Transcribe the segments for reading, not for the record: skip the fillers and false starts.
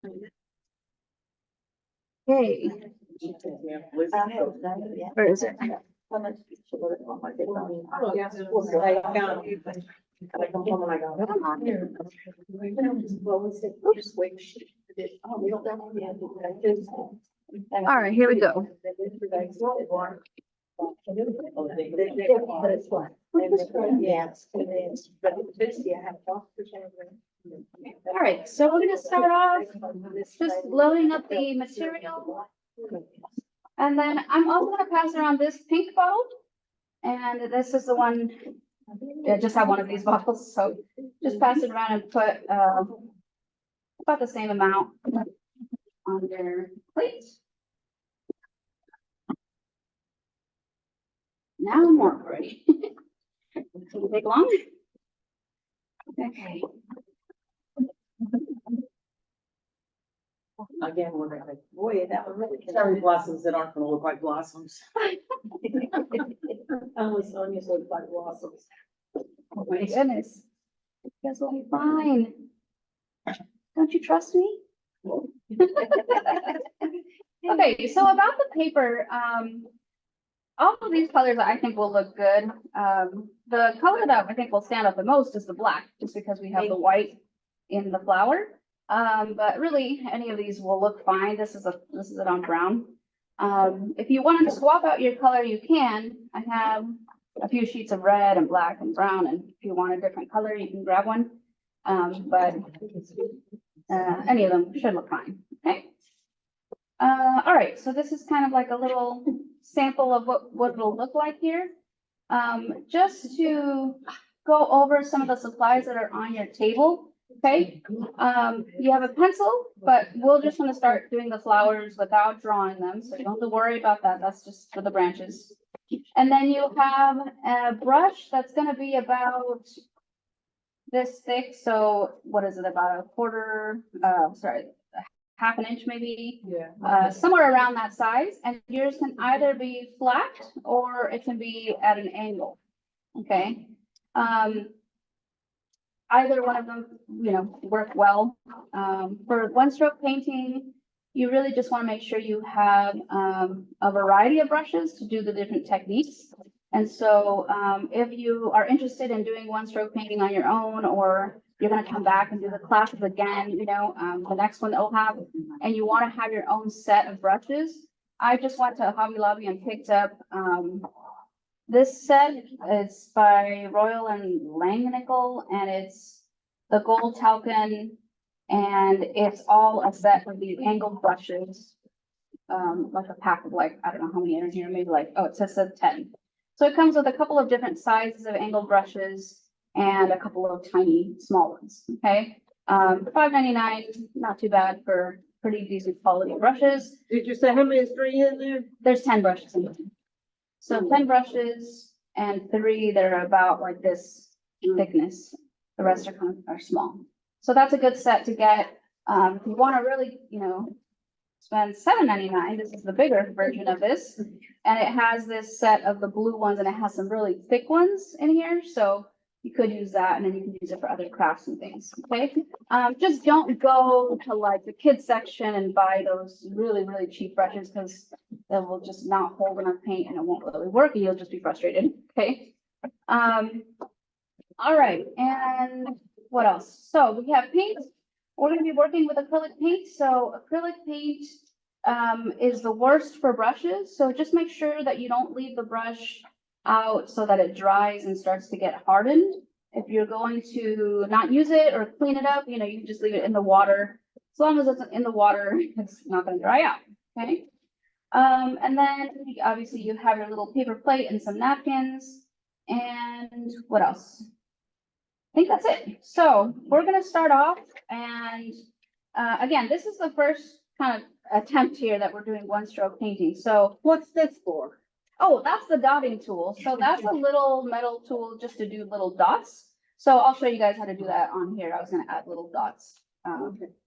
Okay. Where is it? Come on. All right, here we go. All right, so we're gonna start off just loading up the material. And then I'm also gonna pass around this pink bottle. And this is the one, I just have one of these bottles, so just pass it around and put about the same amount on your plate. Now more already. Doesn't take long. Okay. Again, we're like, boy, that was really cherry blossoms that aren't gonna look like blossoms. Only Sonia's look like blossoms. Oh my goodness. You guys will be fine. Don't you trust me? Okay, so about the paper, all of these colors I think will look good. The color that I think will stand out the most is the black, just because we have the white in the flower. But really, any of these will look fine. This is it on brown. If you want to swap out your color, you can. I have a few sheets of red and black and brown, and if you want a different color, you can grab one. But any of them should look fine. Okay. All right, so this is kind of like a little sample of what it'll look like here. Just to go over some of the supplies that are on your table. Okay, you have a pencil, but we're just going to start doing the flowers without drawing them, so you don't have to worry about that. That's just for the branches. And then you have a brush that's going to be about this thick. So what is it, about a quarter, half an inch maybe, somewhere around that size. And yours can either be flat or it can be at an angle. Okay. Either one of them, work well. For one-stroke painting, you really just want to make sure you have a variety of brushes to do the different techniques. And so if you are interested in doing one-stroke painting on your own, or you're going to come back and do the classes again, the next one that we'll have, and you want to have your own set of brushes, I just went to Hobby Lobby and picked up this set. Is by Royal and Langnickel, and it's the gold talcum, and it's all a set of these angled brushes, like a pack of I don't know how many are in here, maybe it says 10. So it comes with a couple of different sizes of angled brushes and a couple of tiny small ones. Okay, $5.99, not too bad for pretty decent quality brushes. Did you say how many is 3 in there? There's 10 brushes in there. So 10 brushes and 3 that are about like this thickness. The rest are small. So that's a good set to get. If you want to really, spend $7.99, this is the bigger version of this. And it has this set of the blue ones, and it has some really thick ones in here. So you could use that, and then you can use it for other crafts and things. Okay. Just don't go to the kids section and buy those really, really cheap brushes, because they will just not hold enough paint and it won't really work, and you'll just be frustrated. Okay. All right. And what else? So we have paint. We're going to be working with acrylic paint. So acrylic paint is the worst for brushes. So just make sure that you don't leave the brush out so that it dries and starts to get hardened. If you're going to not use it or clean it up, you can just leave it in the water. As long as it's in the water, it's not going to dry out. Okay. And then obviously you have your little paper plate and some napkins. And what else? I think that's it. So we're going to start off, and again, this is the first kind of attempt here that we're doing one-stroke painting. So what's this for? Oh, that's the dotting tool. So that's a little metal tool just to do little dots. So I'll show you guys how to do that on here. I was going to add little dots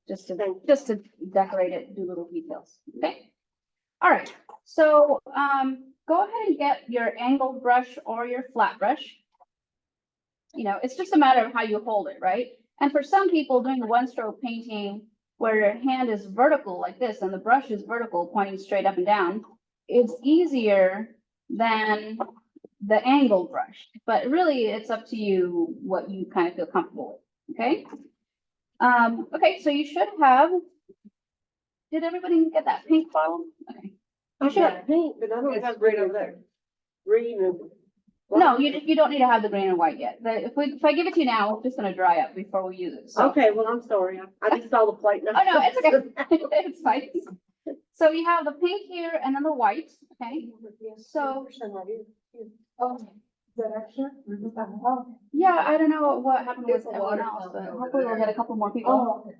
just to decorate it, do little details. Okay. All right. So go ahead and get your angled brush or your flat brush. It's just a matter of how you hold it, right? And for some people doing the one-stroke painting where your hand is vertical like this and the brush is vertical pointing straight up and down, it's easier than the angled brush, but really it's up to you what you kind of feel comfortable with, okay? Okay, so you should have, did everybody get that pink bottle? Okay. You should, Pink, but I don't have right over there. Green and. no, you don't need to have the green and white yet. If I give it to you now, it's just gonna dry up before we use it, so. Okay, well, I'm sorry. I just saw the plate. Oh, no, it's okay. It's fine. So we have the pink here and then the white, okay? So, Oh, is that extra? Oh. yeah, I don't know what happened with There's a everyone water else, but fountain over hopefully we'll there. get a couple more people. Oh.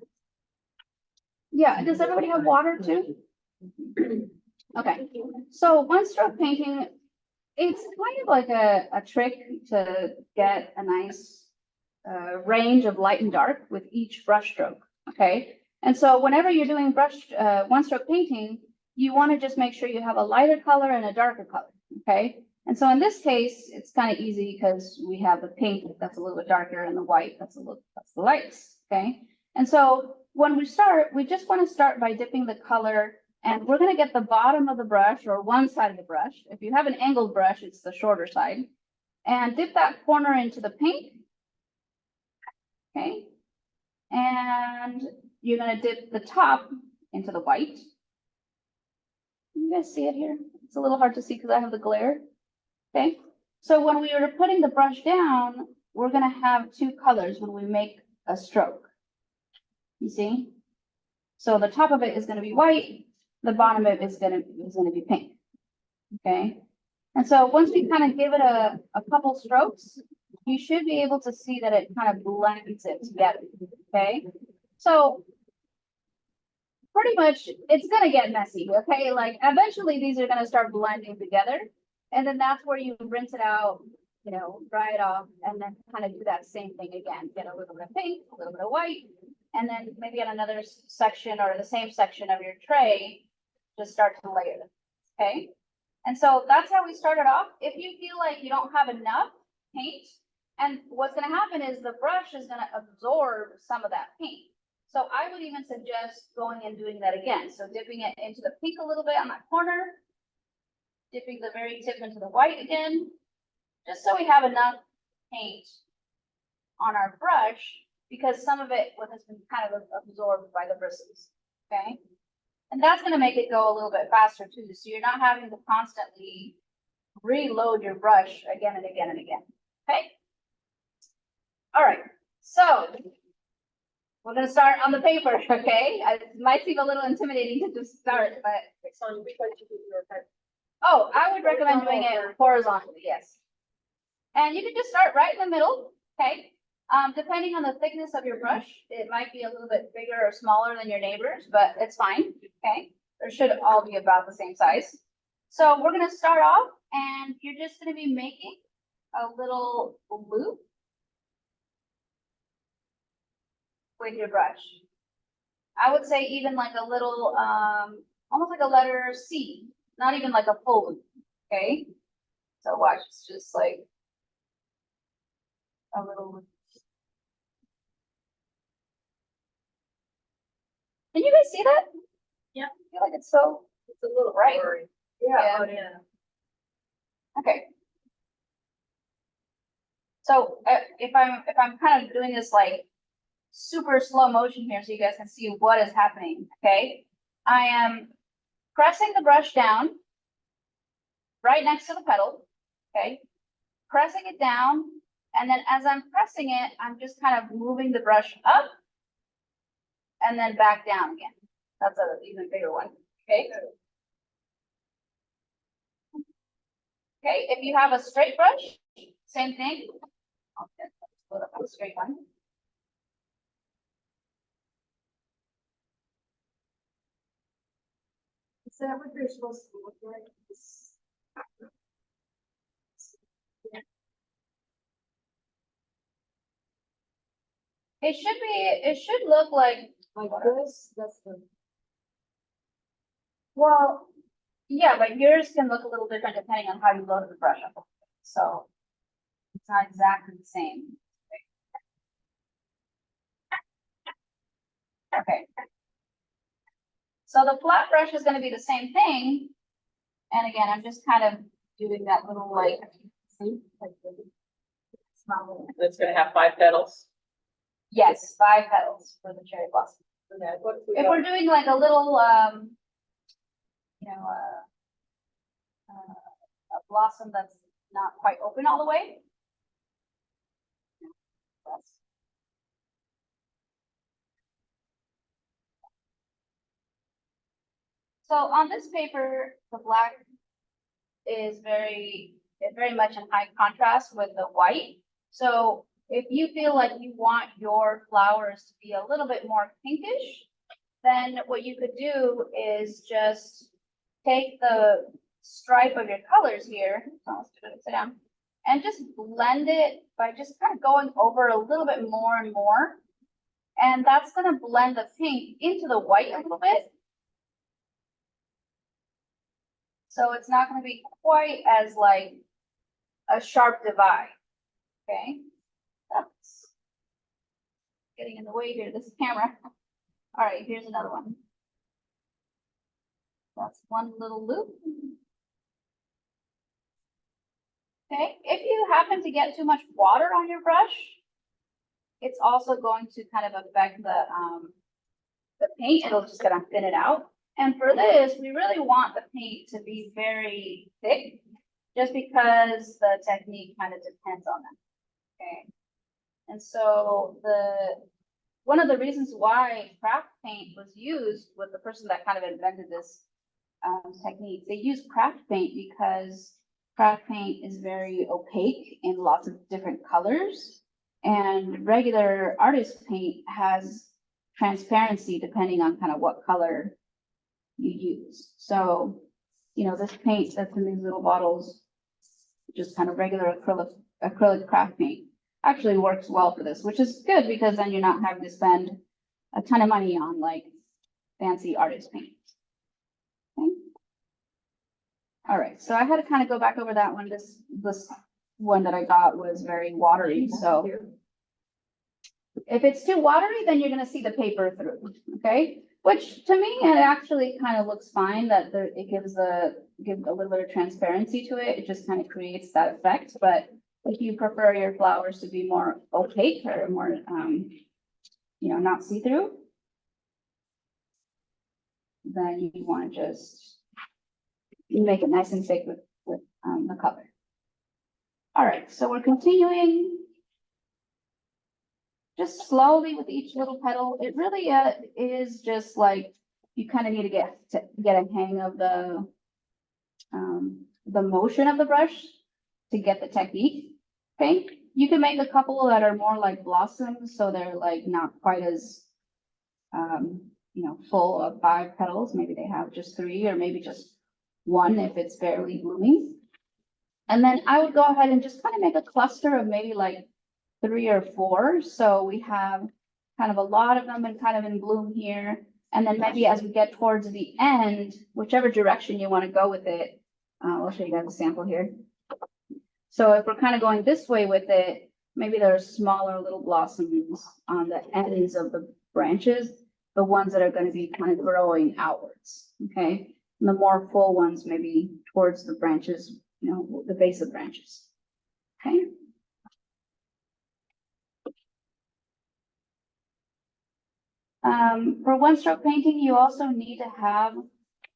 Yeah, does everybody have water too? Okay, so one stroke painting, it's kind of like a trick to get a nice range of light and dark with each brush stroke, okay? And so whenever you're doing one stroke painting, you want to just make sure you have a lighter color and a darker color, okay? And so in this case, it's kind of easy because we have the pink that's a little bit darker and the white that's the lights, okay? And so when we start, we just want to start by dipping the color, and we're going to get the bottom of the brush or one side of the brush. If you have an angled brush, it's the shorter side, and dip that corner into the pink, okay? And you're going to dip the top into the white. You guys see it here? It's a little hard to see because I have the glare. Okay, so when we are putting the brush down, we're going to have two colors when we make a stroke. You see? So the top of it is going to be white, the bottom of it is going to be pink. Okay, and so once we kind of give it a couple strokes, you should be able to see that it kind of blends it together. Okay, so pretty much it's going to get messy. Okay, like eventually these are going to start blending together. And then that's where you rinse it out, you know, dry it off, and then kind of do that same thing again. Get a little bit of pink, a little bit of white, and then maybe on another section or the same section of your tray, just start to layer them, okay? And so that's how we started off. If you feel like you don't have enough paint, and what's gonna happen is the brush is gonna absorb some of that paint. So I would even suggest going and doing that again. So dipping it into the pink a little bit on that corner, dipping the very tip into the white again, just so we have enough paint on our brush, because some of it has been kind of absorbed by the bristles, okay? And that's gonna make it go a little bit faster too, so you're not having to constantly reload your brush again and again and again, okay? All right, so we're gonna start on the paper, okay? It might seem a little intimidating to just start, but oh, I would recommend doing it horizontally, yes. And you can just start right in the middle, okay? Depending on the thickness of your brush, it might be a little bit bigger or smaller than your neighbors, but it's fine, okay? They should all be about the same size. So we're gonna start off, and you're just gonna be making a little loop with your brush. I would say even like a little, almost like a letter C. Not even like a full loop, okay? So watch, it's just like a little loop. Can you guys see that? Yeah. I feel like it's a little bright. Yeah. Oh, yeah. Okay. So if I'm kind of doing this like super slow motion here so you guys can see what is happening, okay? I am pressing the brush down right next to the petal, okay? Pressing it down, and then as I'm pressing it, I'm just kind of moving the brush up and then back down again. That's an even bigger one, okay? Okay, if you have a straight brush, same thing. I'll just put up a straight one. Is that what they're supposed to look like? It should look like this, that's the. well, yeah, but yours can look a little different depending on how you load the brush up. So it's not exactly the same. Okay. So the flat brush is gonna be the same thing. And again, I'm just kind of doing that little like, see? It's gonna have 5 petals. Yes, 5 petals for the cherry blossom. Okay, what if we If go- we're doing like a little, you know, a blossom that's not quite open all the way. That's- So on this paper, the black is very much in high contrast with the white. So if you feel like you want your flowers to be a little bit more pinkish, then what you could do is just take the stripe of your colors here, so let's do it, sit down, and just blend it by just kind of going over a little bit more and more. And that's gonna blend the pink into the white a little bit. So it's not gonna be quite as like a sharp divide, okay? That's getting in the way here, this camera. All right, here's another one. That's one little loop. Okay, if you happen to get too much water on your brush, it's also going to kind of affect the paint. It'll just gonna thin it out. And for this, we really want the paint to be very thick, just because the technique kind of depends on that. Okay. And so one of the reasons why craft paint was used with the person that kind of invented this technique, they used craft paint because craft paint is very opaque in lots of different colors, and regular artist paint has transparency depending on kind of what color you use. So, you know, this paint that's in these little bottles, just kind of regular acrylic craft paint, actually works well for this, which is good because then you're not having to spend a ton of money on like fancy artist paint. Okay. All right, so I had to kind of go back over that one. This one that I got was very watery, so if it's too watery, then you're gonna see the paper through, okay? Which to me, it actually kind of looks fine, that it gives a little bit of transparency to it. It just kind of creates that effect, but if you prefer your flowers to be more opaque or more, you know, not see-through, then you want to just make it nice and thick with the color. All right, so we're continuing just slowly with each little petal. It really is just like, you kind of need to get a hang of the motion of the brush to get the technique. Okay, you can make a couple that are more like blossoms, so they're like not quite as, you know, full of 5 petals. Maybe they have just 3, or maybe just 1 if it's barely blooming. And then I would go ahead and just kind of make a cluster of maybe like 3 or 4. So we have kind of a lot of them and kind of in bloom here. And then maybe as we get towards the end, whichever direction you want to go with it, I'll show you guys a sample here. So if we're kind of going this way with it, maybe there are smaller little blossoms on the ends of the branches, the ones that are going to be kind of growing outwards, okay? And the more full ones maybe towards the branches, you know, the base of branches, okay? For one-stroke painting, you also need to have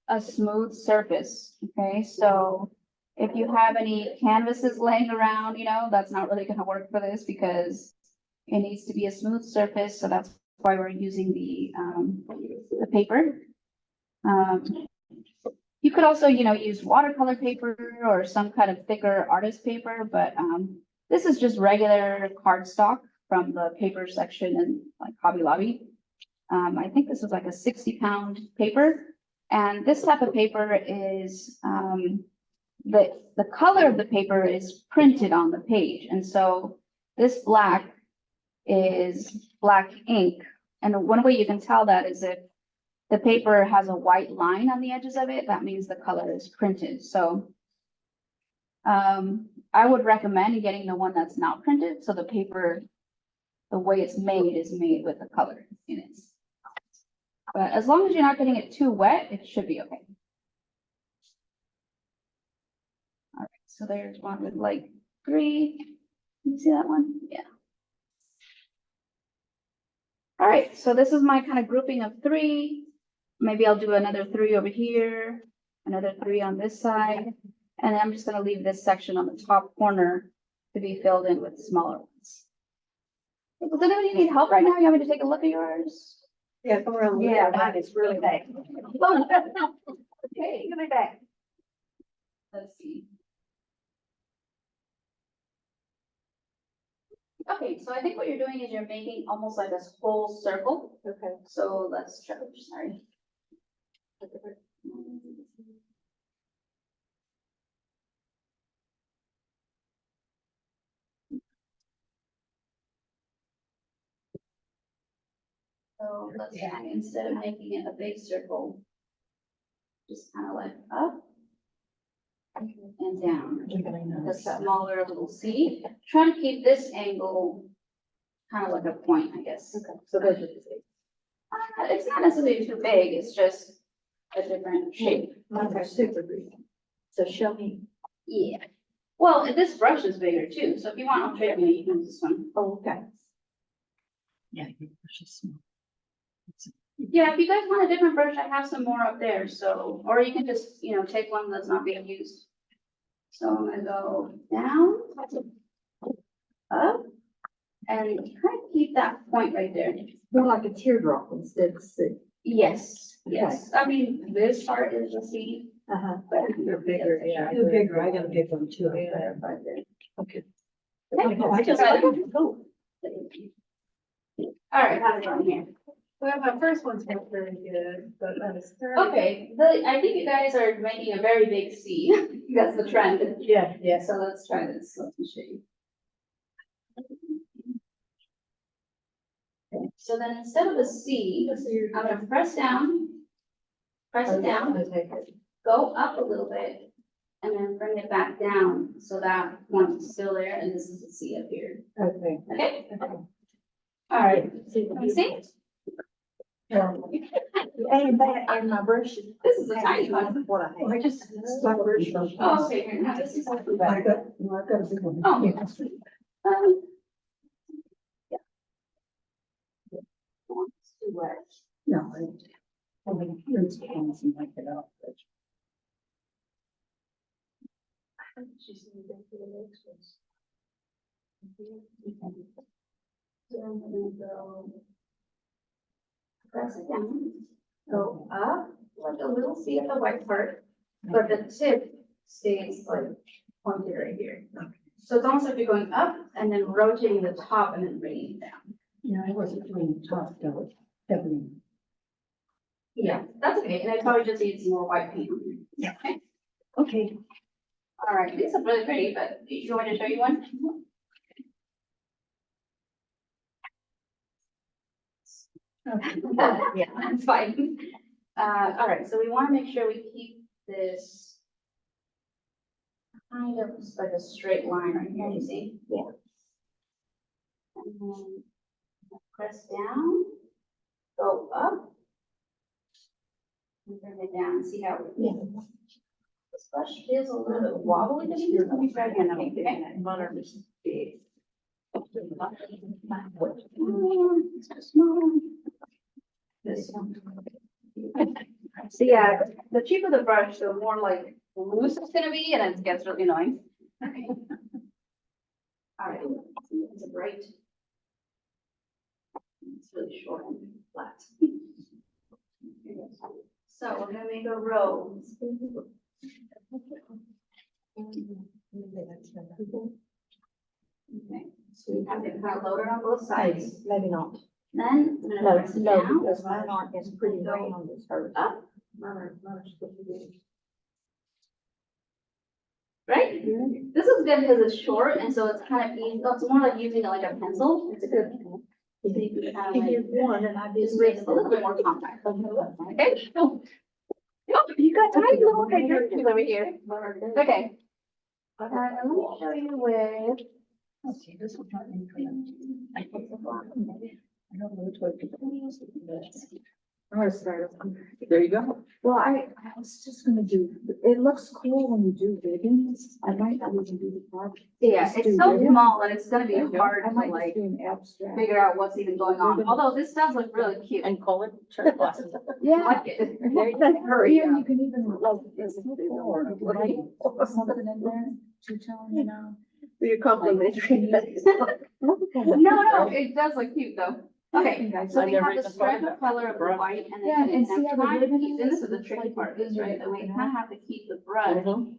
a smooth surface, okay? So if you have any canvases laying around, you know, that's not really gonna work for this because it needs to be a smooth surface, so that's why we're using the paper. You could also, you know, use watercolor paper or some kind of thicker artist paper, but this is just regular cardstock from the paper section in like Hobby Lobby. I think this is like a 60-pound paper, and this type of paper is the color of the paper is printed on the page, and so this black is black ink. And one way you can tell that is if the paper has a white line on the edges of it, that means the color is printed. So I would recommend getting the one that's not printed, so the paper, the way it's made is made with the color in it. But as long as you're not getting it too wet, it should be okay. All right, so there's one with like 3. Can you see that one? Yeah. All right, so this is my kind of grouping of 3. Maybe I'll do another 3 over here, another 3 on this side, and then I'm just gonna leave this section on the top corner to be filled in with smaller ones. Does anybody need help right now? You want me to take a look at yours? Yeah, come around. Yeah, mine is really big. Okay, Give me back. let's see. Okay, so I think what you're doing is you're making almost like this whole circle. Okay. So let's try, sorry. So let's say instead of making it a big circle, just kind of like up and down, a smaller little C. Try to keep this angle kind of like a point, I guess. Okay, so those are the same. It's not necessarily too big, it's just a different shape. Mine are super big. So show me. Yeah. Well, this brush is bigger too, so if you want, I'll trade you, you can use this one. Oh, okay. Yeah, your brush is small. Yeah, if you guys want a different brush, I have some more up there, so, or you can just, take one that's not being used. So I'm gonna go down, up, and kind of keep that point right there. More like a teardrop instead of C. Yes, yes. I mean, this part is a C, Uh-huh. but You're bigger, yeah. You're bigger, I got a big one too. Okay. Okay. I just like it. Cool. All right, how's it going here? Well, my first one's not very good, but I was. Okay, I think you guys are making a very big C. That's the trend. Yeah, Yeah, so let's try this. Let me show you. Okay, so then instead of a C, I'm gonna press it down, go up a little bit, and then bring it back down, so that point is still there, and this is a C up here. Okay. Okay? All right, can you see? And that, and my brush. This is a tiny one. What I hate. I just. My brush. Oh, okay, here, now this is. I've got a big one. Oh. Yeah. Too wet. No, I mean, it's and like it up. So I'm gonna go. Press it down, go up, like a little C at the white part, but the tip stays like pointed right here. So it's almost like you're going up and then rotating the top and then bringing it down. Yeah, I wasn't doing top though, heavily. Yeah, that's okay, and I probably just need some more white paint. Yeah. Okay. Okay. All right, these are really pretty, but you want me to show you one? Yeah, that's fine. All right, so we want to make sure we keep this kind of like a straight line right here, you see? Yeah. And then press down, go up, and bring it down, see how it feels. This brush feels a little bit wobbly to me. Let me try again, okay? Monitor is big. It's too small. This one. So yeah, the cheaper the brush, the more like loose it's gonna be, and it gets really annoying. Okay. All right, it's a bright. It's really short and flat. So we're gonna make a row. Okay, so we have it kind of loaded on both sides. Maybe not. Then I'm No, gonna press it no, down, because mine aren't as pretty round as hers. up, Mine are supposed to be. right? This is good because it's short and so it's kind of easy. It's more like using it like a pencil. It's a good. So you can kind of She like did one and I did. just make it a little bit more compact. Okay. Oh, you got tiny little pictures over here. Okay. Let me show you with. Okay, this one's not in. I don't know what to do. I'm gonna start. There you go. Well, I was just gonna do, it looks cool when you do ribbons. I might not even do the project. Yeah, Just it's do so ribbons. small and it's gonna be hard I to might like just do an abstract. figure out what's even going on, although this does look really cute. And call it cherry blossom. I Yeah. like it. There you go. Hurry. Here you can even, like, it's cool, you can write something in there, two-tone, you know. You complimentary. No, it does look cute though. Okay, Guys, so I we never have the even stripe thought of of color of the brush. white and Yeah, then and see I'm how the trying to ribbon keep, and this is the is? tricky Like part, is right, that we you know? kind of have to keep the brush Mhm.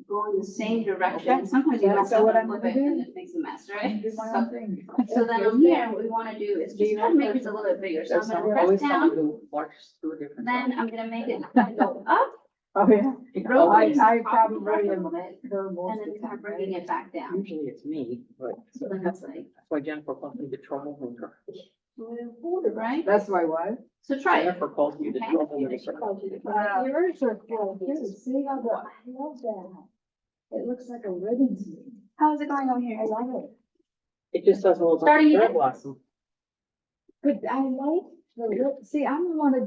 going the same direction. Sometimes you Yeah, mess so up what and I'm flip gonna it and do- it makes a mess, I right? do my So- own thing. So then on here, what we wanna do is just kind of make it a little bit bigger. So I'm There's gonna some, press always someone down, who marches through a different. then I'm gonna make it kind of go up, Oh, yeah. rotate I the top of the probably brush a am little bit, her most and of then the kind time, of bringing it back down. Usually it's me, but So then it's like, that's why Jennifer calls me the troublemaker. right? That's why what? So try it. Jennifer calls me the Okay. troublemaker. Yours are cool too. See how the, I love that. It looks like a ribbon to me. How's it going over here? I love it. It just doesn't look like Starting a cherry again? blossom. But I like the see, I wanna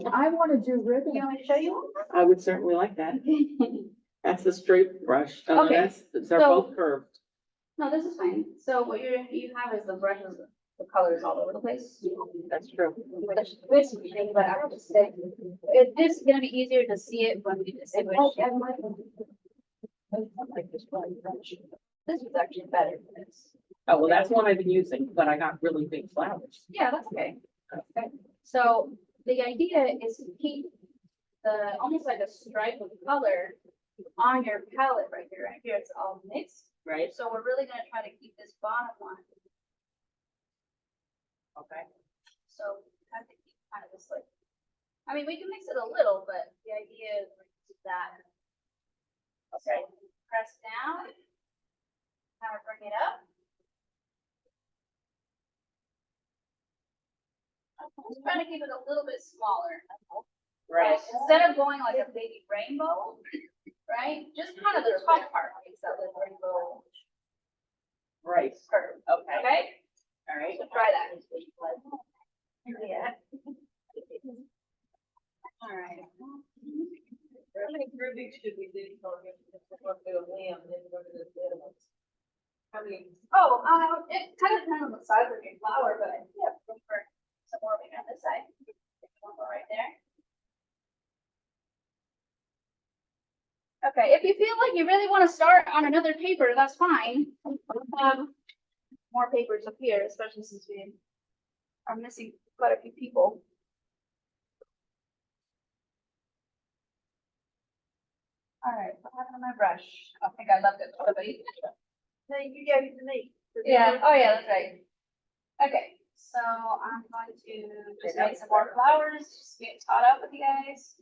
do ribbon. You want me to show you? I would certainly like that. That's the straight brush. Okay, They're so- both curved. No, this is fine. So what you have is the brushes, the colors all over the place. That's true. Which thing, but I would just say, it's just gonna be easier to see it when we distinguish. This was actually better than this. Oh, well, that's one I've been using, but I got really big flowers. Yeah, that's okay. Okay. So the idea is to keep the, almost like a stripe of color on your palette right here. Right here, it's all mixed. Right. So we're really gonna try to keep this bottom one. Okay. So I have to keep kind of this like, I mean, we can mix it a little, but the idea is that. Okay, press down. Kind of bring it up. I'm just trying to keep it a little bit smaller. Right. Instead of going like a baby rainbow, right? Just kind of the top part makes that little rainbow Right. curve. Okay. Okay? All right. So try that. Yeah. All right. How many groupings should we do? How many? Oh, it kind of depends on the size of your flower, but yeah, look for some more over on this side. One more right there. Okay, if you feel like you really want to start on another paper, that's fine. More papers up here, especially since we are missing quite a few people. All right, what happened to my brush? I think I left it for somebody. No, you gave it to me. Yeah, oh yeah, that's right. Okay, so I'm going to just make some more flowers, just get caught up with you guys.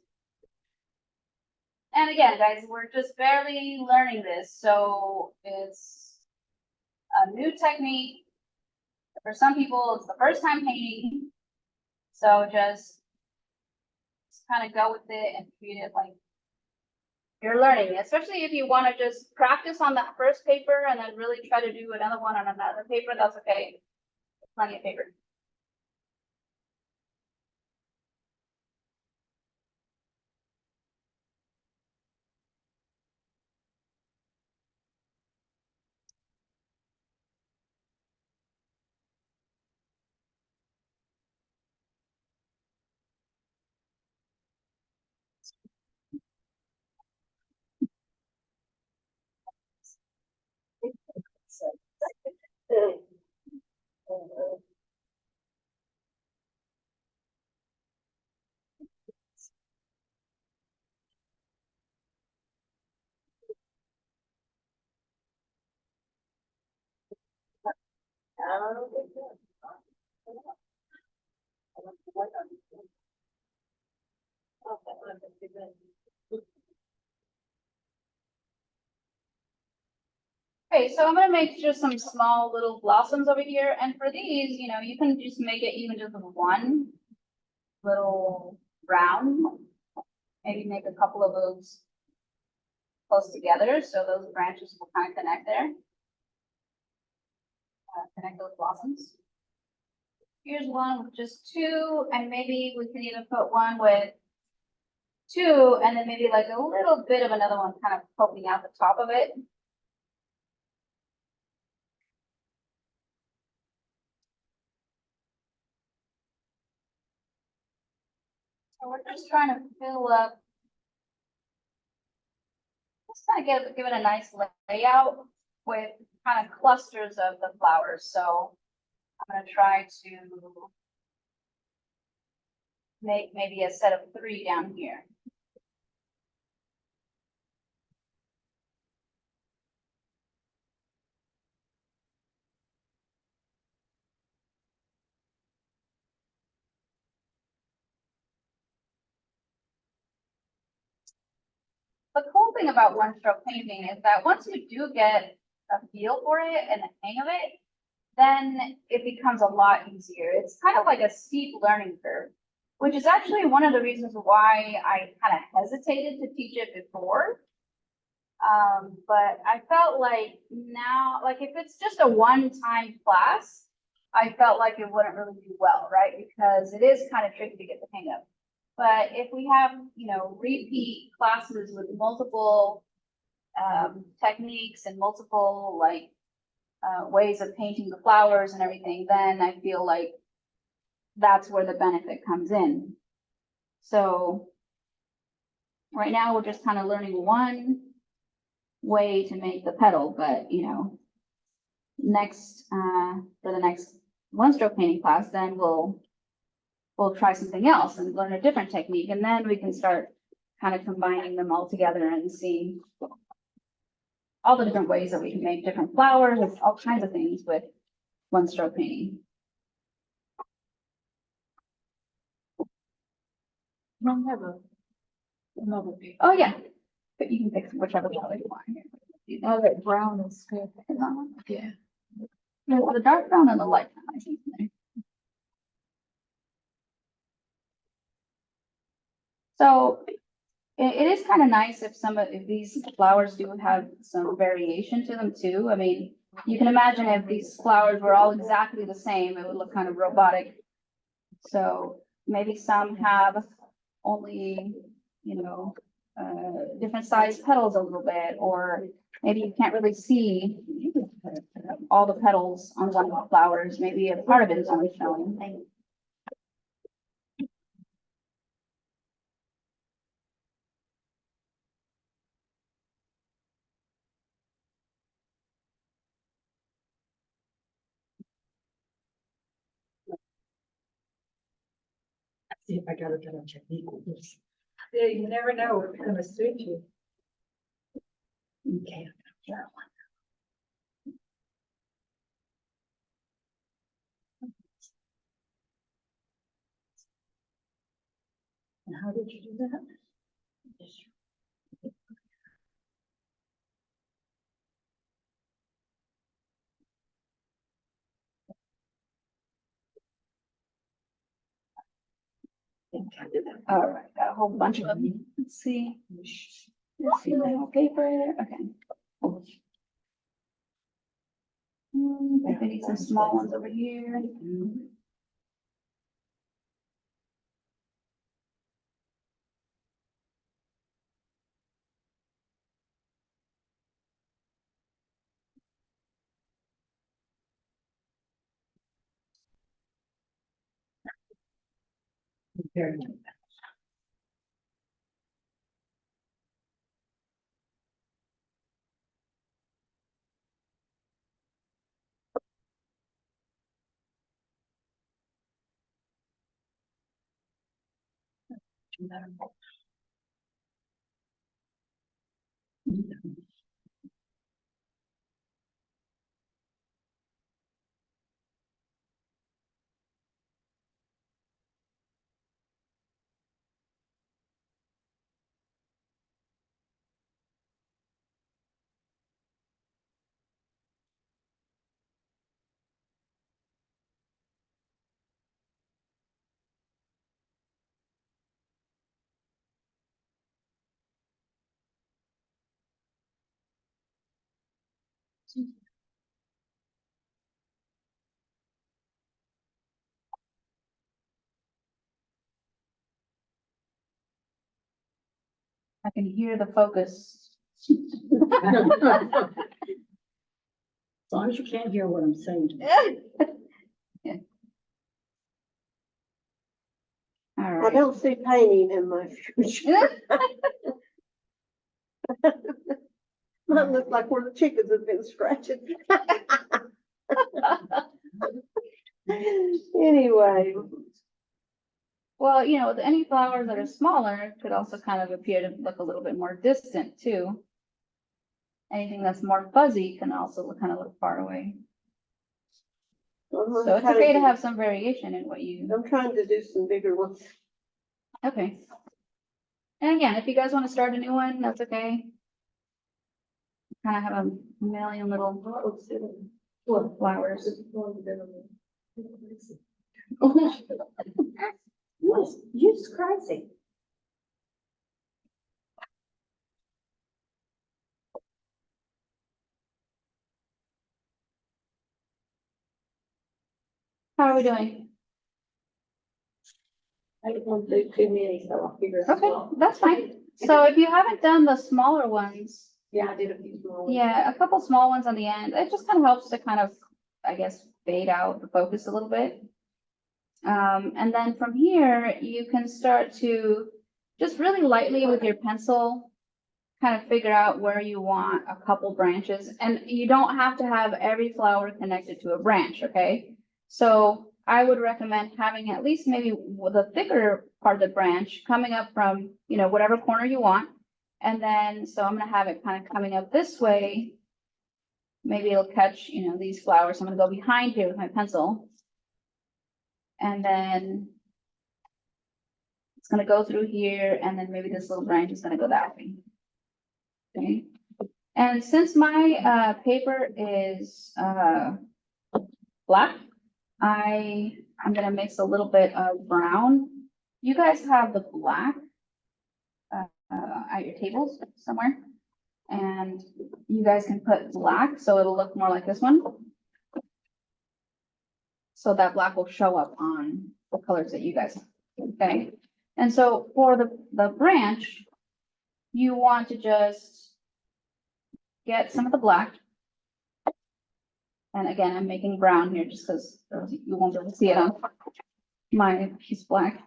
And again, guys, we're just barely learning this, so it's a new technique. For some people, it's the first time painting. So just kind of go with it and treat it like you're learning, especially if you want to just practice on that first paper and then really try to do another one on another paper, that's okay. Plenty of paper. Okay, so I'm gonna make just some small little blossoms over here, and for these, you can just make it even just with one little round. Maybe make a couple of those close together, so those branches will kind of connect there. Connect those blossoms. Here's one with just two, and maybe we can even put one with two, and then maybe like a little bit of another one kind of poking out the top of it. So we're just trying to fill up, just kind of give it a nice layout with kind of clusters of the flowers. So I'm gonna try to make maybe a set of three down here. The cool thing about one stroke painting is that once you do get a feel for it and the hang of it, then it becomes a lot easier. It's kind of like a steep learning curve, which is actually one of the reasons why I kind of hesitated to teach it before. But I felt like now, like if it's just a one-time class, I felt like it wouldn't really do well, right? Because it is kind of tricky to get the hang of. But if we have, repeat classes with multiple techniques and multiple ways of painting the flowers and everything, then I feel like that's where the benefit comes in. So right now we're just kind of learning one way to make the petal, but next for the next one stroke painting class, then we'll try something else and learn a different technique, and then we can start kind of combining them all together and see all the different ways that we can make different flowers and all kinds of things with one stroke painting. I don't have another paper. Oh, yeah, but you can pick whichever color you want here. Oh, that brown is good. Is that one? Yeah. There's the dark brown and the light brown, I think. In there. So it is kind of nice if these flowers do have some variation to them too. I mean, you can imagine if these flowers were all exactly the same, it would look kind of robotic. So maybe some have only, different sized petals a little bit, or maybe you can't really see all the petals on one of the flowers. Maybe a part of it is only showing. See if I got a better technique with this. Yeah, you never know what's gonna suit you. Okay. And how did you do that? All right, got a whole bunch of them. Let's see. Let's see my whole paper. Okay. I think I need some small ones over here. Very nice. can hear the focus. As long as you can't hear what I'm saying. Yeah. All I right. don't see painting in my future. Mine looks like where the chickens have been scratching. Anyway, Well, you know, with any flowers that are smaller could also kind of appear to look a little bit more distant too. Anything that's more fuzzy can also kind of look far away. So it's okay to have some variation in what you, I'm trying to do some bigger ones. okay. And again, if you guys want to start a new one, that's okay. Kind of have a million little flowers. You're crazy. How are we doing? I just want to do too many, so I'll figure it Okay, out. that's fine. So if you haven't done the smaller ones, Yeah, I did a few small ones. yeah, a couple small ones on the end, it just kind of helps to kind of, I guess, fade out the focus a little bit. And then from here, you can start to just really lightly with your pencil, kind of figure out where you want a couple branches. And you don't have to have every flower connected to a branch, okay? So I would recommend having at least maybe the thicker part of the branch coming up from, you know, whatever corner you want. And then, so I'm gonna have it kind of coming up this way. Maybe it'll catch, you know, these flowers. I'm gonna go behind here with my pencil. And then it's gonna go through here, and then maybe this little branch is gonna go that way. Okay, and since my paper is black, I'm gonna mix a little bit of brown. You guys have the black at your tables somewhere, and you guys can put black so it'll look more like this one. So that black will show up on the colors that you guys have, okay? And so for the branch, you want to just get some of the black. And again, I'm making brown here just because you won't be able to see it on my piece black.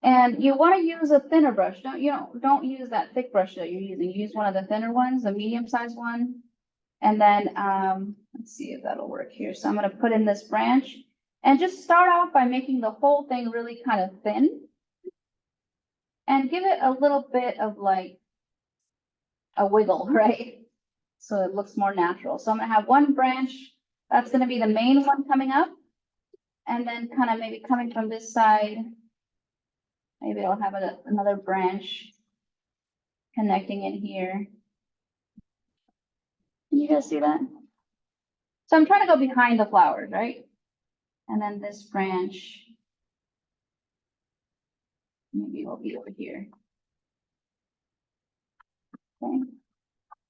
And you want to use a thinner brush. Don't use that thick brush that you're using. Use one of the thinner ones, the medium-sized one. And then let's see if that'll work here. So I'm going to put in this branch and just start off by making the whole thing really kind of thin. And give it a little bit of like a wiggle, right? So it looks more natural. So I'm gonna have one branch, that's gonna be the main one coming up. And then kind of maybe coming from this side, maybe I'll have another branch connecting in here. Can you guys see that? So I'm trying to go behind the flowers, right? And then this branch, maybe will be over here. Okay.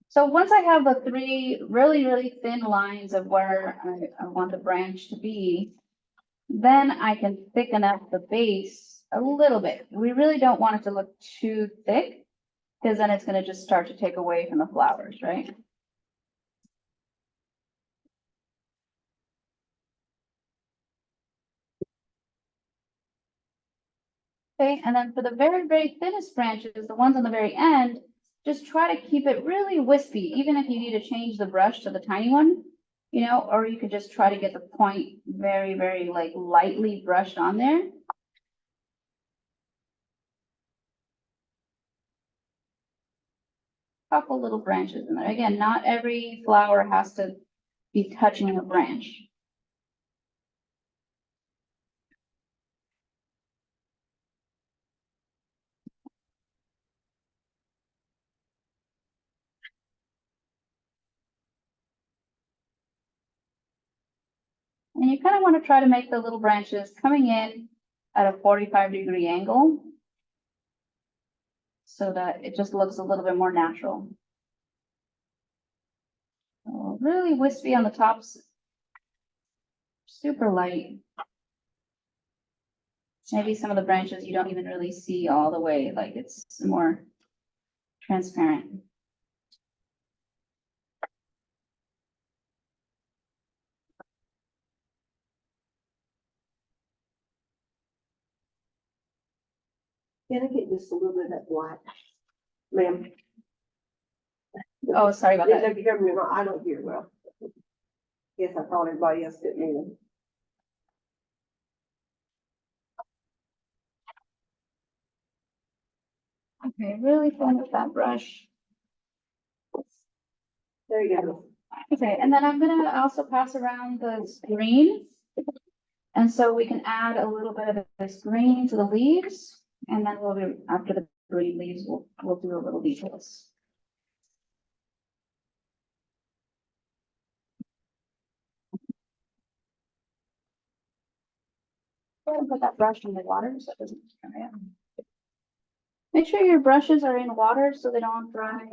So once I have the three really, really thin lines of where I want the branch to be, then I can thicken up the base a little bit. We really don't want it to look too thick because then it's going to just start to take away from the flowers, right? Okay, and then for the very, very thinnest branches, the ones on the very end, just try to keep it really wispy, even if you need to change the brush to the tiny one, you know, or you could just try to get the point very, very like lightly brushed on there. Couple little branches in there. Again, not every flower has to be touching a branch. And you kind of want to try to make the little branches coming in at a 45-degree angle so that it just looks a little bit more natural. So really wispy on the tops, super light. Maybe some of the branches you don't even really see all the way, like it's more transparent. Can I get just a little bit of that black? Ma'am. Oh, sorry about Didn't know that. if you hear me or not. I don't hear well. Guess I thought everybody else didn't either. Okay, really fun with that brush. There you go. Okay, and then I'm gonna also pass around this green. And so we can add a little bit of this green to the leaves, and then we'll do, after the green leaves, we'll do a little details. Go ahead and put that brush in the water so it doesn't dry out. Make sure your brushes are in water so they don't dry.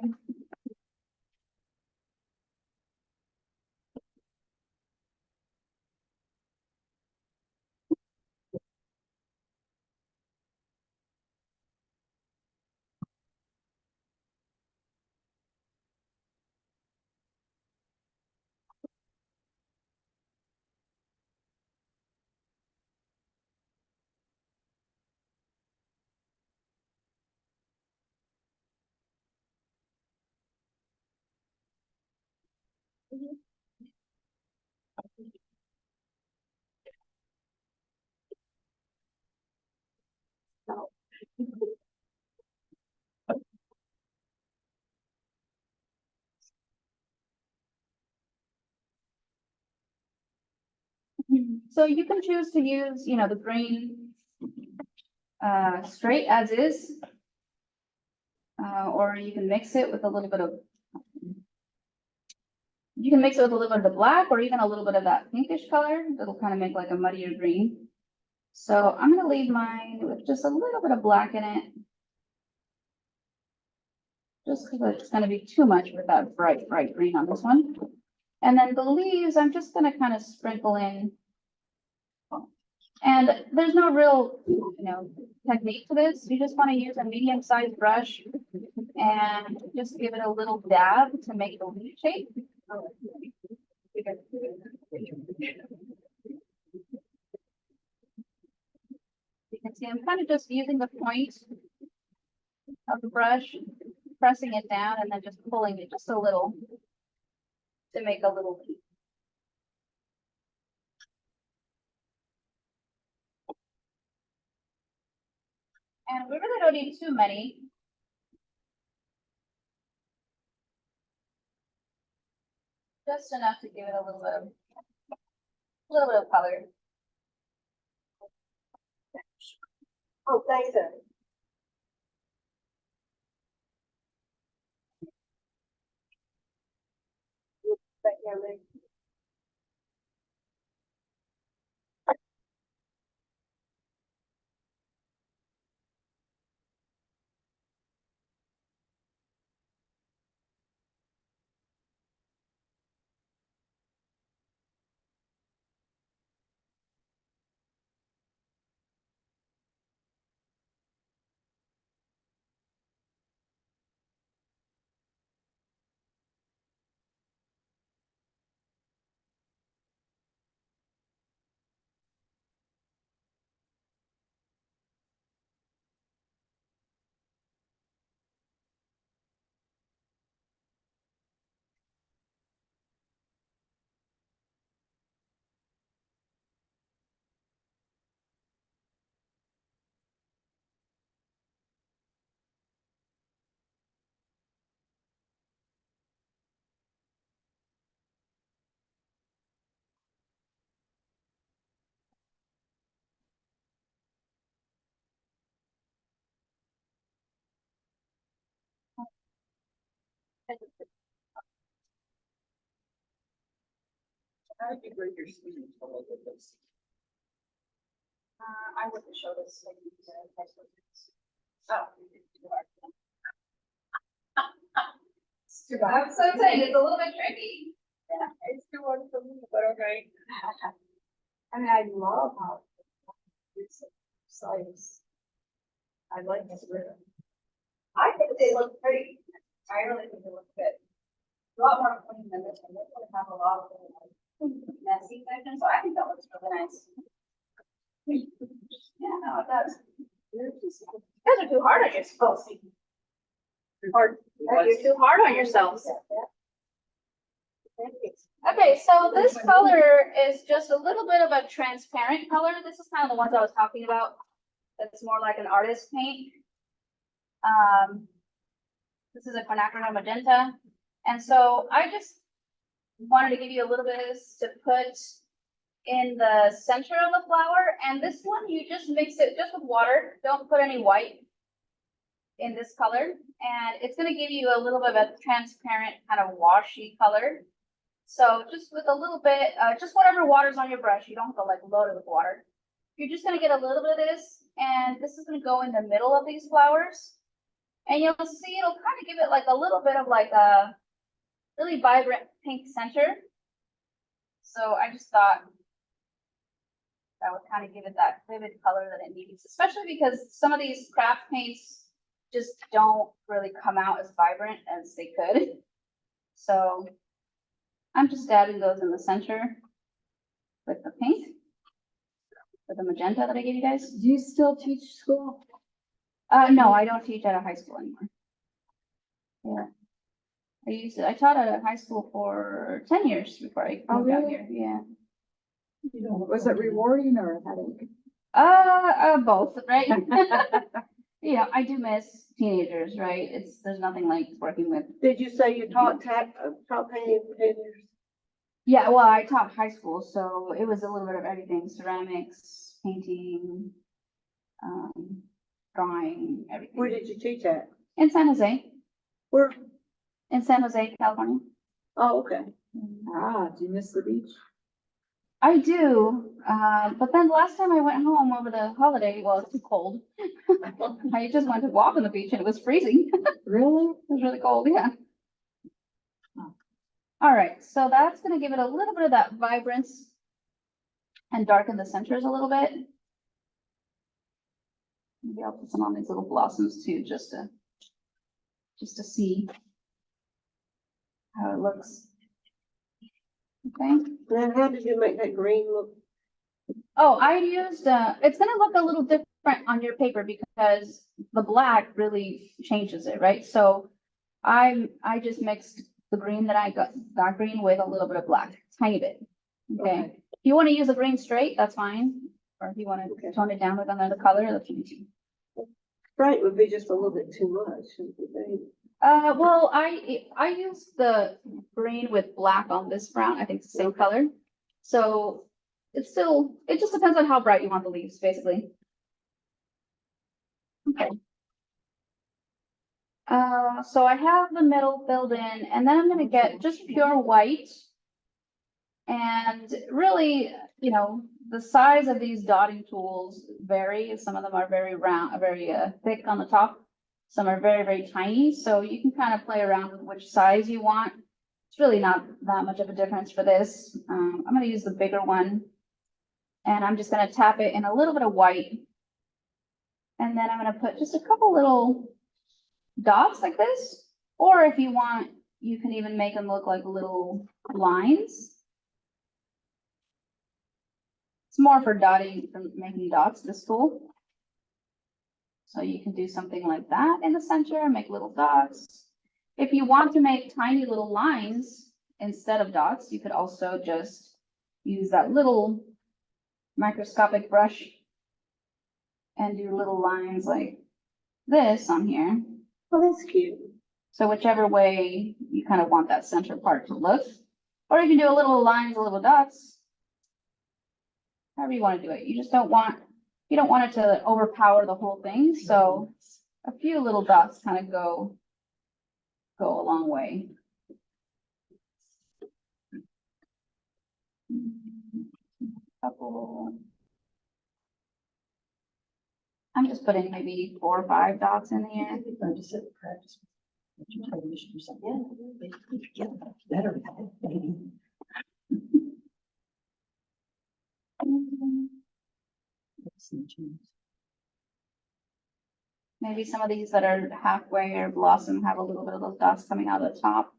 So you can choose to use, you know, the green straight as is. Or you can mix it with a little bit of, you can mix it with a little bit of the black or even a little bit of that pinkish color. That'll kind of make like a muddier green. So I'm gonna leave mine with just a little bit of black in it. Just because it's gonna be too much with that bright green on this one. And then the leaves, I'm just gonna kind of sprinkle in. And there's no real, you know, technique to this. You just want to use a medium-sized brush and just give it a little dab to make the leaf shape. You can see I'm kind of just using the point of the brush, pressing it down and then just pulling it just a little to make a little leaf. And we really don't need too many. Just enough to give it a little bit of color. Oh, thanks, sir. Thank you, Lee. How did you bring your students to look at this? I wouldn't show this. Oh. That's what I'm saying, it's a little bit tricky. It's too hard for me, but okay. I mean, I love how it's size. I like this ribbon. I think they look pretty. I really think it looks good. A lot more clean than this one. This one has a lot of like, messy sections, so I think that looks really nice. Yeah, no, it does. You guys are too hard on yourselves. Or you're too hard on yourselves. Okay, so this color is just a little bit of a transparent color. This is kind of the ones I was talking about. That's more like an artist paint. This is a quinacridone magenta. And so I just wanted to give you a little bit of this to put in the center of the flower. And this one, you just mix it just with water. Don't put any white in this color. And it's going to give you a little bit of a transparent kind of washy color. So just with a little bit, just whatever water's on your brush, you don't have to like load it with water. You're just gonna get a little bit of this, and this is gonna go in the middle of these flowers. And you'll see it'll kind of give it like a little bit of like a really vibrant pink center. So I just thought that would kind of give it that vivid color that it needs, especially because some of these craft paints just don't really come out as vibrant as they could. So I'm just dabbing those in the center with the pink, with the magenta that I gave you guys. Do you still teach school? No, I don't teach at a high school anymore. Yeah. I taught at a high school for 10 years before I moved out here. Yeah. Was it rewarding or a headache? Both, right? You know, I do miss teenagers, right? There's nothing like working with. Did you say you taught painting for 10 years? Yeah, well, I taught high school, so it was a little bit of everything: ceramics, painting, drawing, everything. Where did you teach at? In San Jose. Where? In San Jose, California. Oh, okay. Ah, do you miss the beach? I do, but then the last time I went home over the holiday, well, it's too cold. I just went to walk on the beach and it was freezing. Really? It was really cold, yeah. All right, so that's gonna give it a little bit of that vibrance and darken the centers a little bit. Maybe I'll put some on these little blossoms too, just to see how it looks. Okay. Now, how did you make that green look? Oh, I used, it's gonna look a little different on your paper because the black really changes it, right? So I just mixed the green that I got green with a little bit of black, tiny bit. Okay. If you want to use a green straight, that's fine. Or if you want to tone it down with another color, that's fine too. Bright would be just a little bit too much. Shouldn't you think? Well, I used the green with black on this brown. I think it's the same color. So it just depends on how bright you want the leaves, basically. Okay. So I have the middle filled in, and then I'm gonna get just pure white. And really, you know, the size of these dotting tools vary. Some of them are very round, very thick on the top. Some are very, very tiny. So you can kind of play around with which size you want. It's really not that much of a difference for this. I'm gonna use the bigger one. And I'm just gonna tap it in a little bit of white. And then I'm gonna put just a couple little dots like this. Or if you want, you can even make them look like little lines. It's more for dotting, for making dots, this tool. So you can do something like that in the center, make little dots. If you want to make tiny little lines instead of dots, you could also just use that little microscopic brush and do little lines like this on here. Oh, that's cute. So whichever way you kind of want that center part to look, or you can do a little lines, a little dots, however you want to do it. You don't want it to overpower the whole thing. So a few little dots kind of go a long way. Couple. I'm just putting maybe 4 or 5 dots in here. I just said practice. Television or something. Yeah, they get better at it, maybe. Maybe some of these that are halfway or blossom have a little bit of those dots coming out of the top.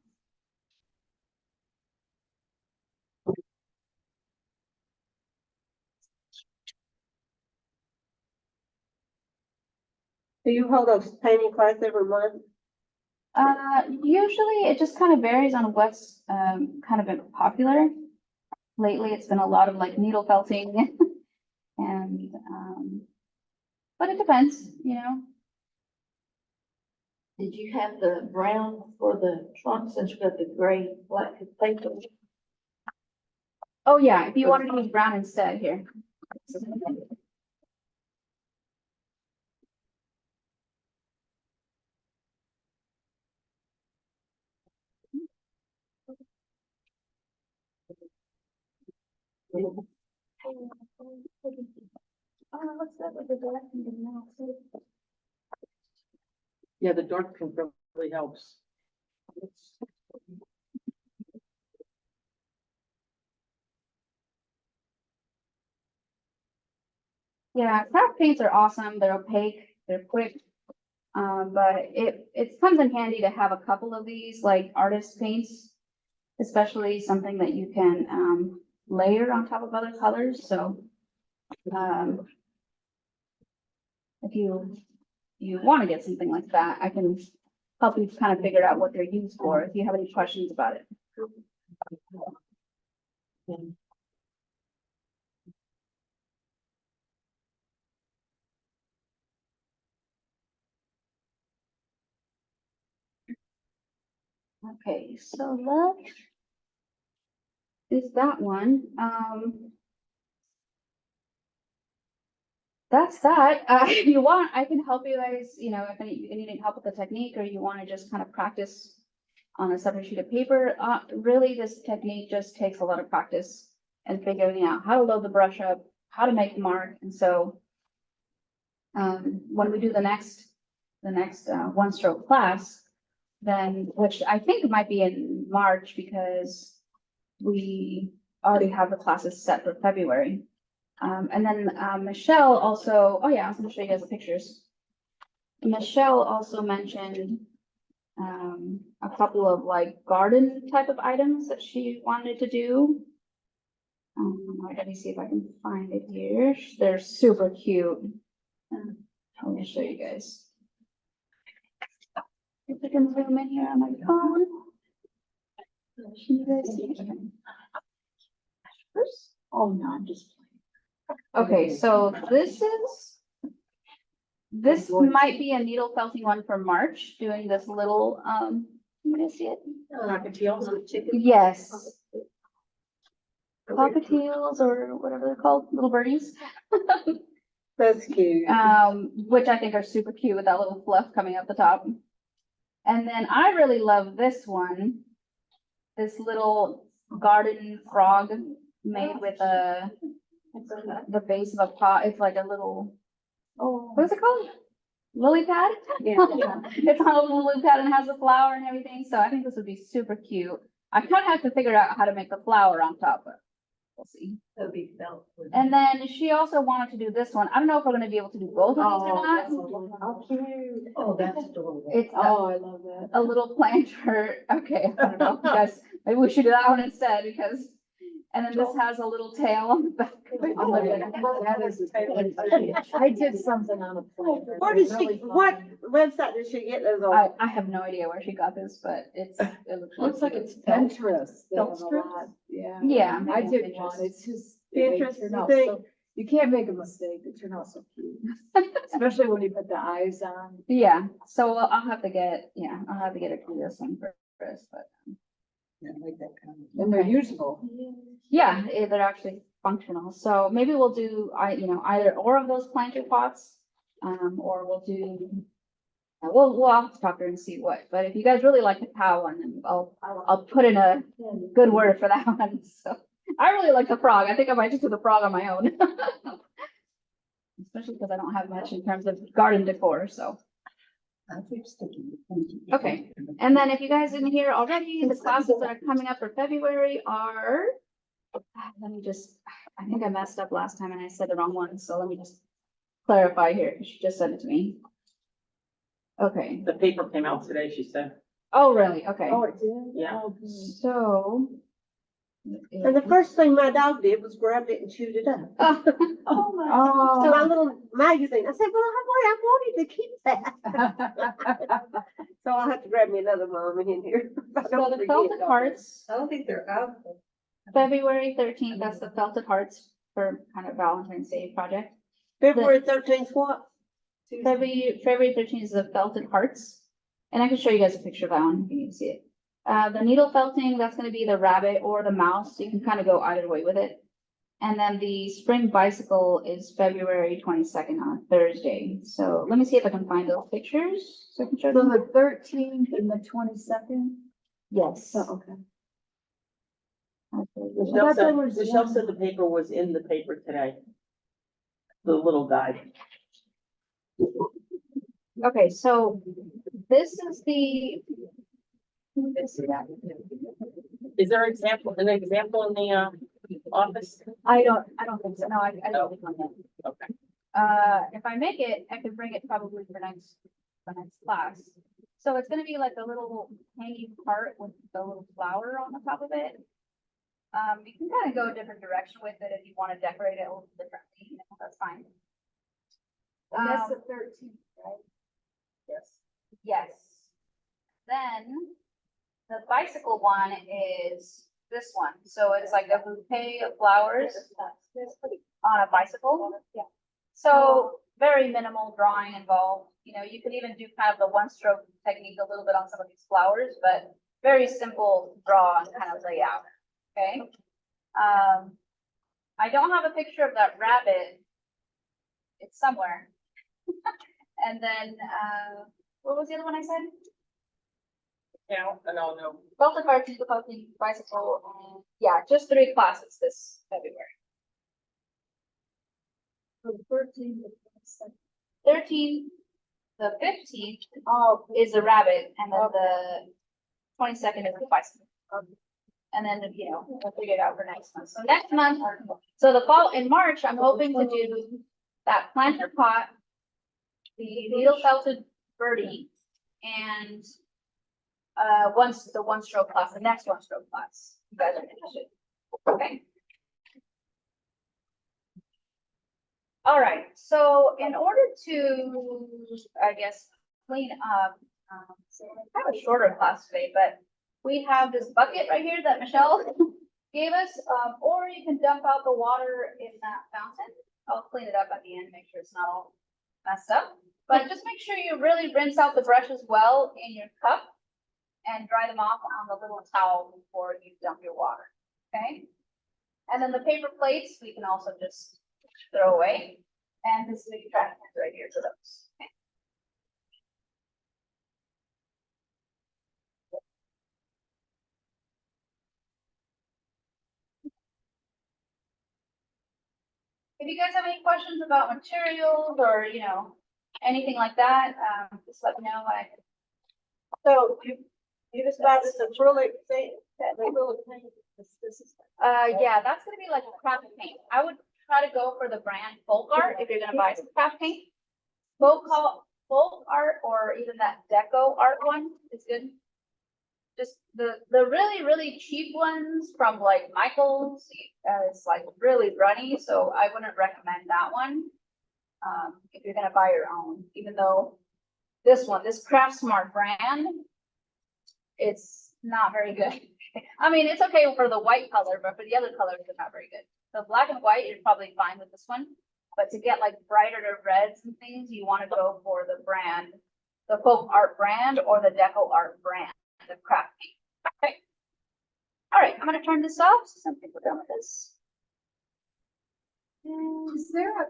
Do you hold a painting class every month? Usually it just kind of varies on what's, kind of been popular. Lately, it's been a lot of like needle felting and, but it depends, you know. Did you have the brown for the trunk since you got the gray black paper? Oh, yeah, if you wanted to use brown instead here. Oh, what's that with the black and the middle too? Yeah, the dark pink really helps. Yeah, craft paints are awesome. They're opaque, they're quick. But it comes in handy to have a couple of these like artist paints, especially something that you can layer on top of other colors. So if you want to get something like that, I can help you kind of figure out what they're used for if you have any questions about it. Okay, so that is that one. That's that. If you want, I can help you guys, you know, if you need help with the technique or you want to just kind of practice on a separate sheet of paper. Really, this technique just takes a lot of practice and figuring out how to load the brush up, how to make the mark. And so when we do the next one stroke class, then, which I think might be in March because we already have the classes set for February. And then Michelle also, oh yeah, I was gonna show you guys the pictures. Michelle also mentioned a couple of like garden type of items that she wanted to do. Let me see if I can find it here. They're super cute. Let me show you guys. If I can zoom in here on my phone. Can you guys see it? Oh, no, I'm just. Okay, so this might be a needle felting one for March, doing this little, you gonna see it? Cockatiels and chicken. Yes. Cockatiels or whatever they're called, little birdies. That's cute. Which I think are super cute with that little fluff coming up the top. And then I really love this one. This little garden frog made with the base of a pot. It's like a little, what is it called? Lily pad? Yeah. It's on a little lily pad and has a flower and everything. So I think this would be super cute. I kind of have to figure out how to make the flower on top, but we'll see. That'd be felt. And then she also wanted to do this one. I don't know if we're gonna be able to do both of these or not. How cute. Oh, that's adorable. It's I love that. a little planter. Okay, I don't know, guys, maybe we should do that one instead because, and then this has a little tail on the back. That is a tailor. I did something on a plane. Where did she, what website did she get those on? I have no idea where she got this, but it looks. Looks like it's felt. Pinterest. They have a strips? lot. Yeah. Yeah. I maybe did Pinterest. one. It's just. Pinterest, they turn you out think? so- You can't make a mistake. They turn out so cute. Especially when you put the eyes on. Yeah, so I'll have to get, I'll have to get her to do this one first, but. Yeah, I like that kind of. And they're usable. Yeah, they're actually functional. So maybe we'll do, either or of those planter pots. Or we'll do, we'll have to talk to her and see what, but if you guys really like the cow one, then I'll put in a good word for that one. So I really like the frog. I think I might just do the frog on my own. Especially because I don't have much in terms of garden decor, so. Okay. And then if you guys didn't hear already, the classes that are coming up for February are, let me just, I think I messed up last time and I said the wrong one, so let me just clarify here, because she just sent it to me. Okay. The paper came out today, she said. Oh, really? Okay. Oh, it did? Yeah. Oh, good. So. And the first thing my dog did was grab it and chewed it up. Oh, my. So my Oh. little magazine, I said, well, I wanted to keep that. So I'll have to grab me another mom in here. I So don't the forget. felted hearts, I don't think they're out. February 13th, that's the felted hearts for kind of Valentine's Day project. February 13th, what? February 13th is the felted hearts. And I can show you guys a picture of that one if you need to see it. The needle felting, that's gonna be the rabbit or the mouse. You can kind of go either way with it. And then the spring bicycle is February 22nd on Thursday. So let me see if I can find those pictures. So I can show So them. the 13th and the 22nd? Yes. Oh, okay. Michelle thought there said, was Michelle one. said the paper was in the paper today. The little guide. Okay, so this is the. Is there an example in the, office? I don't think so. No, I don't think on that. Okay. If I make it, I could bring it probably for the next class. So it's gonna be like a little hanging part with the little flower on the top of it. You can kind of go a different direction with it if you want to decorate it a little differently, you know, that's fine. And that's Um, the 13th, right? Yes. Yes. Then the bicycle one is this one. So it's like a bouquet of flowers on a bicycle. Yeah. So very minimal drawing involved. You know, you could even do kind of the one stroke technique a little bit on some of these flowers, but very simple draw and kind of layout. Okay. I don't have a picture of that rabbit. It's somewhere. And then, what was the other one I said? Yeah, no. Felted heart, needle felting, bicycle, and yeah, just 3 classes this February. So the 13th and 22nd. 13th, the 15th is the rabbit, and then the 22nd is the bicycle. And then, you know, we'll figure it out for next month. So next month, so the fall, in March, I'm hoping to do that planter pot, the needle felted birdie, and the one stroke class, the next one stroke class. You guys are interested. Okay. All right, so in order to, I guess, clean up, so I have a shorter class today, but we have this bucket right here that Michelle gave us, or you can dump out the water in that fountain. I'll clean it up at the end, make sure it's not all messed up. But just make sure you really rinse out the brushes well in your cup and dry them off on the little towel before you dump your water, okay? And then the paper plates, we can also just throw away. And this big trash can right here for those. Okay. If you guys have any questions about materials or, you know, anything like that, just let me know. So you decided to acrylic thing, that acrylic thing. Yeah, that's gonna be like a craft paint. I would try to go for the brand Folk Art if you're gonna buy some craft paint. Folk Art or even that Deco Art one is good. Just the really, really cheap ones from like Michael's, it's like really runny, so I wouldn't recommend that one. If you're gonna buy your own, even though this one, this Craft Smart brand, it's not very good. I mean, it's okay for the white color, but for the other colors, it's not very good. So black and white, you're probably fine with this one. But to get like brighter reds and things, you want to go for the brand, the Folk Art brand or the Deco Art brand, the craft paint. Okay. All right, I'm gonna turn this off since I think we're done with this. Is there a